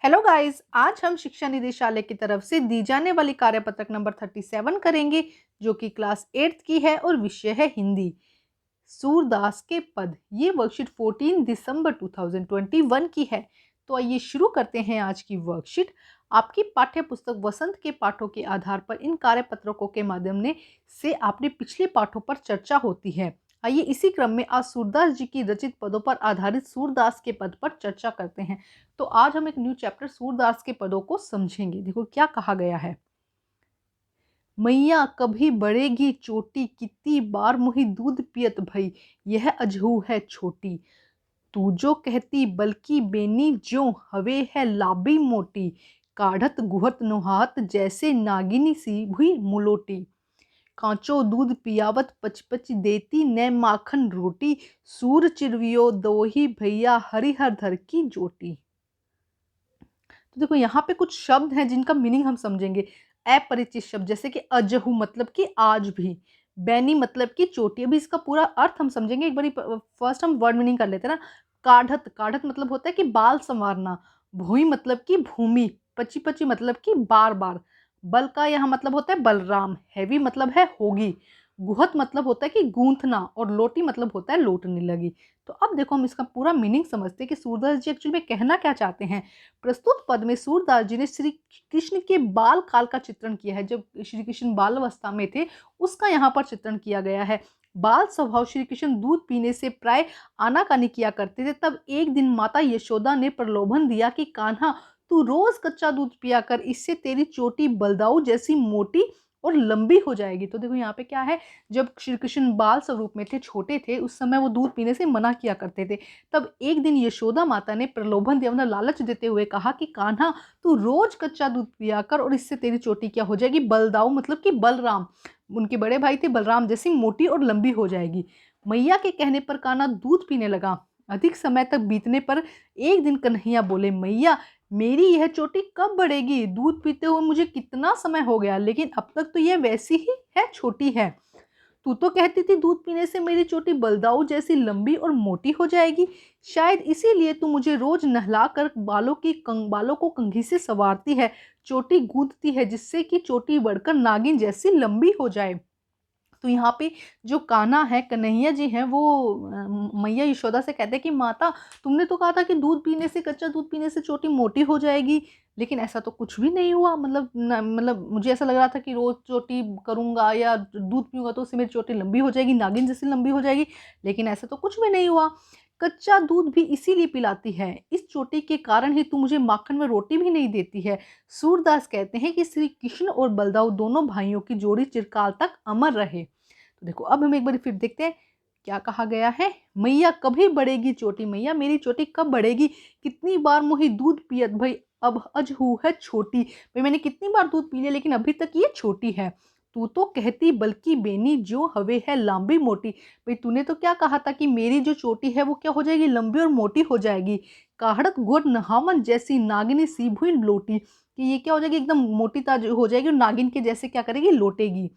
Hello guys, आज हम शिक्षा निदेशालय की तरफ से दी जाने वाली कार्यपत्रक नंबर 37 करेंगे, जो कि क्लास 8th की है और विषय है हिंदी। सूरदास के पद। ये वर्कशीट 14 दिसंबर 2021 की है। तो आइए शुरू करते हैं आज की वर्कशीट। आपकी पाठ्य पुस्तक वसंत के पाठों के आधार पर इन कार्यपत्रकों के माध्यम से आपने पिछले पाठों पर चर्चा होती है। आइए इसी क्रम में आज सूरदास जी की रचित पदों पर आधारित सूरदास के पद पर चर्चा करते हैं। तो आज हम एक न्यू चैप्टर सूरदास के पदों को समझेंगे। देखो क्या कहा गया है। मैया कभी बढ़ेगी चोटी, कितनी बार मुही दूध पियत भई, यह अजहू है छोटी। तू जो कहती बल्कि बेनी ज्यों, हवे है लाबी मोटी। काढ़त गुहत नुहात, जैसे नागिनी सी भुई मुलोटी। कांचो दूध पियावत पचपच, देती न माखन रोटी। सूर चिरवियो दोही भैया, हरिहर धर की जोटी। तो देखो यहाँ पे कुछ शब्द हैं जिनका मीनिंग हम समझेंगे। अपरिचित शब्द जैसे कि अजहू मतलब कि आज भी, बैनी मतलब कि चोटी। अभी इसका पूरा अर्थ हम समझेंगे। एक बारी फर्स्ट हम वर्ड मीनिंग कर लेते हैं ना। काढ़त, काढ़त मतलब होता है कि बाल संवारना। भूई मतलब कि भूमि। पची पची मतलब कि बार बार। बल का यहाँ मतलब होता है बलराम। हैवी मतलब है होगी। गुहत मतलब होता है कि गूंथना, और लोटी मतलब होता है लौटने लगी। तो अब देखो हम इसका पूरा मीनिंग समझते हैं कि सूरदास जी एक्चुअली में कहना क्या चाहते हैं। प्रस्तुत पद में सूरदास जी ने श्री कृष्ण के बाल काल का चित्रण किया है। जब श्री कृष्ण बाल अवस्था में थे, उसका यहाँ पर चित्रण किया गया है। बाल स्वभाव श्री कृष्ण दूध पीने से प्राय आनाकानी किया करते थे। तब एक दिन माता यशोदा ने प्रलोभन दिया कि कान्हा, तू रोज कच्चा दूध पिया कर, इससे तेरी चोटी बलदाऊ जैसी मोटी और लंबी हो जाएगी। तो देखो यहाँ पे क्या है, जब श्री कृष्ण बाल स्वरूप में थे, छोटे थे, उस समय वो दूध पीने से मना किया करते थे। तब एक दिन यशोदा माता ने प्रलोभन दिया, मतलब लालच देते हुए कहा कि कान्हा, तू रोज कच्चा दूध पिया कर, और इससे तेरी चोटी क्या हो जाएगी, बलदाऊ मतलब कि बलराम, उनके बड़े भाई थे बलराम जैसी मोटी और लंबी हो जाएगी। मैया के कहने पर कान्हा दूध पीने लगा। अधिक समय तक बीतने पर एक दिन कन्हैया बोले, मैया मेरी यह चोटी कब बढ़ेगी, दूध पीते हुए मुझे कितना समय हो गया, लेकिन अब तक तो यह वैसी ही है, छोटी है। तू तो कहती थी दूध पीने से मेरी चोटी बलदाऊ जैसी लंबी और मोटी हो जाएगी। शायद इसीलिए तू मुझे रोज नहला कर बालों को कंघी से संवारती है, चोटी गूंथती है, जिससे कि चोटी बढ़कर नागिन जैसी लंबी हो जाए। तो यहाँ पे जो कान्हा है, कन्हैया जी हैं, वो मैया यशोदा से कहते हैं कि माता, तुमने तो कहा था कि दूध पीने से, कच्चा दूध पीने से चोटी मोटी हो जाएगी, लेकिन ऐसा तो कुछ भी नहीं हुआ। मतलब मुझे ऐसा लग रहा था कि रोज चोटी करूंगा या दूध पीऊंगा तो उससे मेरी चोटी लंबी हो जाएगी, नागिन जैसी लंबी हो जाएगी, लेकिन ऐसा तो कुछ भी नहीं हुआ। कच्चा दूध भी इसीलिए पिलाती है, इस चोटी के कारण ही तू मुझे माखन में रोटी भी नहीं देती है। सूरदास कहते हैं कि श्री कृष्ण और बलदाऊ दोनों भाइयों की जोड़ी चिरकाल तक अमर रहे। तो देखो अब हम एक बार फिर देखते हैं क्या कहा गया है। मैया कभी बढ़ेगी चोटी, मैया मेरी चोटी कब बढ़ेगी, कितनी बार मुही दूध पियत भाई, अब अजहू है छोटी। भाई मैंने कितनी बार दूध पी लिया, लेकिन अभी तक ये छोटी है। तू तो कहती बल्कि बेनी जो हवे है लंबी मोटी। भाई तूने तो क्या कहा था कि मेरी जो चोटी है वो क्या हो जाएगी, लंबी और मोटी हो जाएगी। काहड़त गोर नहावन जैसी नागिनी सी भुई लोटी, कि ये क्या हो जाएगी, एकदम मोटी ताज हो जाएगी और नागिन के जैसे क्या करेगी, लोटेगी।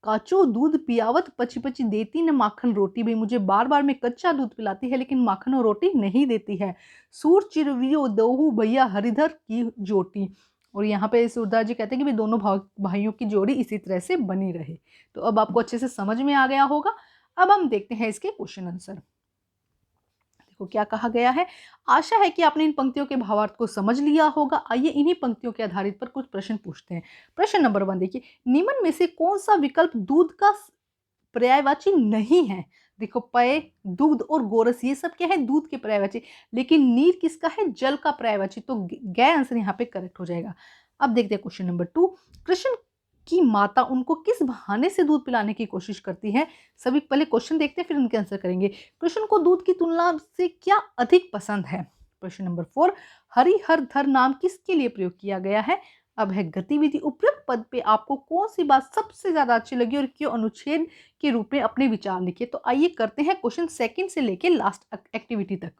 काचो दूध पियावत पची पची, देती न माखन रोटी। भाई मुझे बार बार में कच्चा दूध पिलाती है, लेकिन माखन और रोटी नहीं देती है। सूर चिरवियो दोहू भैया, हरिधर की जोटी। और यहाँ पे सूरदास जी कहते हैं कि भाई दोनों भाइयों की जोड़ी इसी तरह से बनी रहे। तो अब आपको अच्छे से समझ में आ गया होगा। अब हम देखते हैं इसके क्वेश्चन आंसर। देखो क्या कहा गया है। आशा है कि आपने इन पंक्तियों के भावार्थ को समझ लिया होगा। आइए इन्हीं पंक्तियों के आधारित पर कुछ प्रश्न पूछते हैं। प्रश्न नंबर 1 देखिए, निम्न में से कौन सा विकल्प दूध का पर्यायवाची नहीं है। देखो पय, दूध और गोरस ये सब क्या है, दूध के पर्यायवाची, लेकिन नीर किसका है, जल का पर्यायवाची। तो गै आंसर यहाँ पे करेक्ट हो जाएगा। अब देखते हैं क्वेश्चन नंबर 2। कृष्ण की माता उनको किस बहाने से दूध पिलाने की कोशिश करती है। सभी पहले क्वेश्चन देखते हैं, फिर उनके आंसर करेंगे। कृष्ण को दूध की तुलना से क्या अधिक पसंद है। प्रश्न नंबर 4, हरिहर धर नाम किसके लिए प्रयोग किया गया है। अब है गतिविधि, उपयुक्त पद पे आपको कौन सी बात सबसे ज्यादा अच्छी लगी और क्यों, अनुच्छेद के रूप में अपने विचार लिखिए। तो आइए करते हैं क्वेश्चन सेकंड से लेके लास्ट एक्टिविटी तक।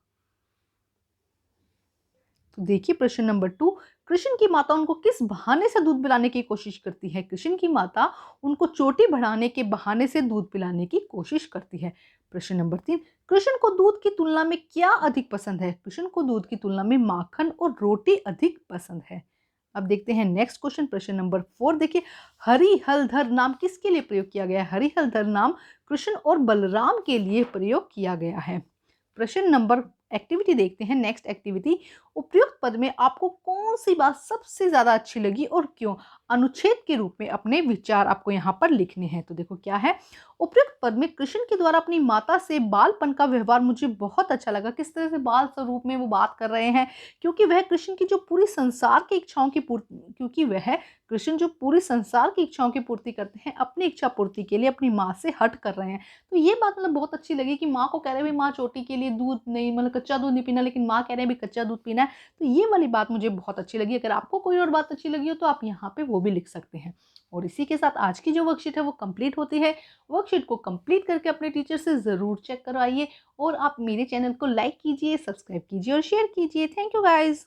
तो देखिए प्रश्न नंबर 2, कृष्ण की माता उनको किस बहाने से दूध पिलाने की कोशिश करती है? कृष्ण की माता उनको चोटी बढ़ाने के बहाने से दूध पिलाने की कोशिश करती है। प्रश्न नंबर 3, कृष्ण को दूध की तुलना में क्या अधिक पसंद है? कृष्ण को दूध की तुलना में माखन और रोटी अधिक पसंद है। अब देखते हैं नेक्स्ट क्वेश्चन, प्रश्न नंबर 4 देखिए, हरिहरधर नाम किसके लिए प्रयोग किया गया है? हरिहरधर नाम कृष्ण और बलराम के लिए प्रयोग किया गया है। प्रश्न नंबर एक्टिविटी देखते हैं, नेक्स्ट एक्टिविटी, उपयुक्त पद में आपको कौन सी बात सबसे ज्यादा अच्छी लगी और क्यों? अनुच्छेद के रूप में अपने विचार आपको यहाँ पर लिखने हैं। तो देखो क्या है, उपयुक्त पद में कृष्ण के द्वारा अपनी माता से बालपन का व्यवहार मुझे बहुत अच्छा लगा। किस तरह से बाल स्वरूप में वो बात कर रहे हैं, क्योंकि वह कृष्ण की जो पूरी संसार की इच्छाओं की पूर्ति, क्योंकि वह कृष्ण जो पूरी संसार की इच्छाओं की पूर्ति करते हैं, अपनी इच्छा पूर्ति के लिए अपनी माँ से हट कर रहे हैं। तो ये बात मतलब बहुत अच्छी लगी कि माँ को कह रहे हैं माँ चोटी के लिए दूध नहीं, मतलब कच्चा दूध नहीं पीना, लेकिन माँ कह रहे हैं भी कच्चा दूध पीना है। तो ये वाली बात मुझे बहुत अच्छी लगी। अगर आपको कोई और बात अच्छी लगी हो तो आप यहाँ पे वो भी लिख सकते हैं। और इसी के साथ आज की जो वर्कशीट है वो कंप्लीट होती है। वर्कशीट को कंप्लीट करके अपने टीचर से ज़रूर चेक करवाइए और आप मेरे चैनल को लाइक कीजिए, सब्सक्राइब कीजिए और शेयर कीजिए। Thank you guys.